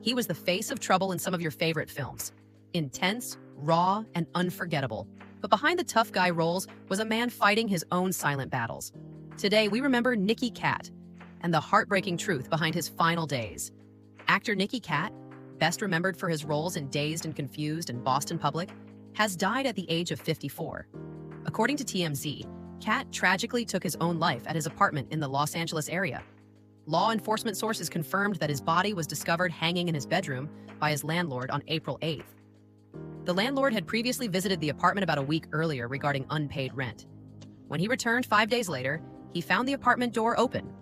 He was the face of trouble in some of your favorite films. Intense, raw, and unforgettable. But behind the tough guy roles was a man fighting his own silent battles. Today, we remember Nicky Katt and the heartbreaking truth behind his final days. Actor Nicky Katt, best remembered for his roles in Dazed and Confused and Boston Public, has died at the age of 54. According to TMZ, Katt tragically took his own life at his apartment in the Los Angeles area. Law enforcement sources confirmed that his body was discovered hanging in his bedroom by his landlord on April 8th. The landlord had previously visited the apartment about a week earlier regarding unpaid rent. When he returned 5 days later, he found the apartment door open,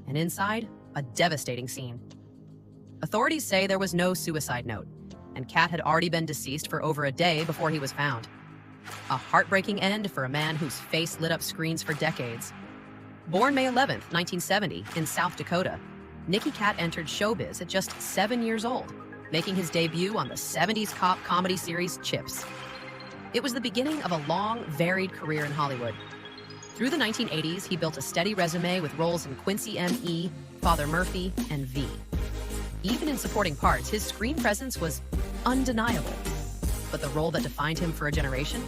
and inside, a devastating scene. Authorities say there was no suicide note, and Katt had already been deceased for over a day before he was found. A heartbreaking end for a man whose face lit up screens for decades. Born May 11, 1970, in South Dakota, Nicky Katt entered showbiz at just 7 years old, making his debut on the 70s cop comedy series Chips. It was the beginning of a long, varied career in Hollywood. Through the 1980s, he built a steady resume with roles in Quincy M.E., Father Murphy, and V. Even in supporting parts, his screen presence was undeniable. But the role that defined him for a generation?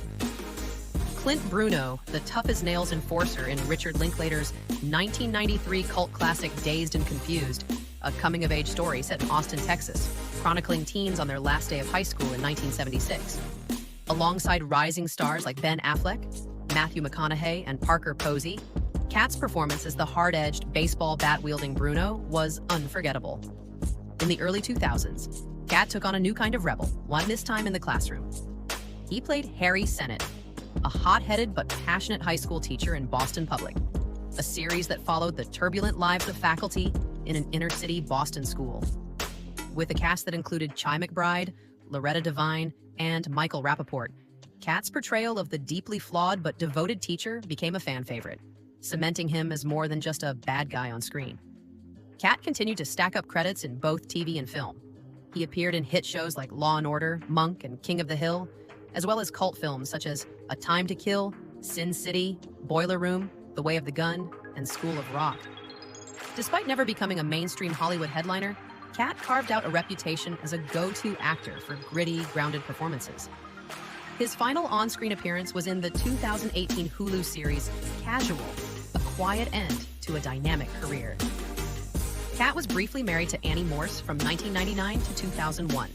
Clint Bruno, the tough-as-nails enforcer in Richard Linklater's 1993 cult classic Dazed and Confused, a coming-of-age story set in Austin, Texas, chronicling teens on their last day of high school in 1976. Alongside rising stars like Ben Affleck, Matthew McConaughey, and Parker Posey, Katt's performance as the hard-edged, baseball bat-wielding Bruno was unforgettable. In the early 2000s, Katt took on a new kind of rebel, one this time in the classroom. He played Harry Sennett, a hot-headed but passionate high school teacher in Boston Public, a series that followed the turbulent lives of faculty in an inner-city Boston school. With a cast that included Chi McBride, Loretta Devine, and Michael Rappaport, Katt's portrayal of the deeply flawed but devoted teacher became a fan favorite, cementing him as more than just a bad guy on screen. Katt continued to stack up credits in both TV and film. He appeared in hit shows like Law & Order, Monk, and King of the Hill, as well as cult films such as A Time to Kill, Sin City, Boiler Room, The Way of the Gun, and School of Rock. Despite never becoming a mainstream Hollywood headliner, Katt carved out a reputation as a go-to actor for gritty, grounded performances. His final on-screen appearance was in the 2018 Hulu series Casual, a quiet end to a dynamic career. Katt was briefly married to Annie Morse from 1999 to 2001.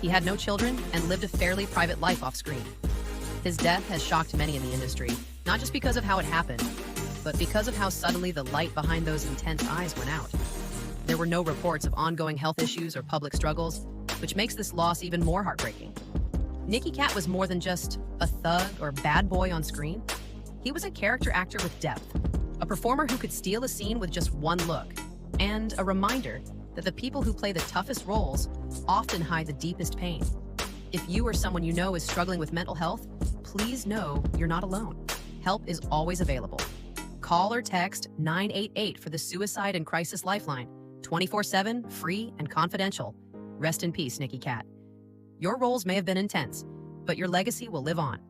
He had no children and lived a fairly private life off-screen. His death has shocked many in the industry, not just because of how it happened, but because of how suddenly the light behind those intense eyes went out. There were no reports of ongoing health issues or public struggles, which makes this loss even more heartbreaking. Nicky Katt was more than just a thug or bad boy on screen. He was a character actor with depth, a performer who could steal a scene with just one look, and a reminder that the people who play the toughest roles often hide the deepest pain. If you or someone you know is struggling with mental health, please know you're not alone. Help is always available. Call or text 988 for the Suicide and Crisis Lifeline, 24/7, free and confidential. Rest in peace, Nicky Katt. Your roles may have been intense, but your legacy will live on.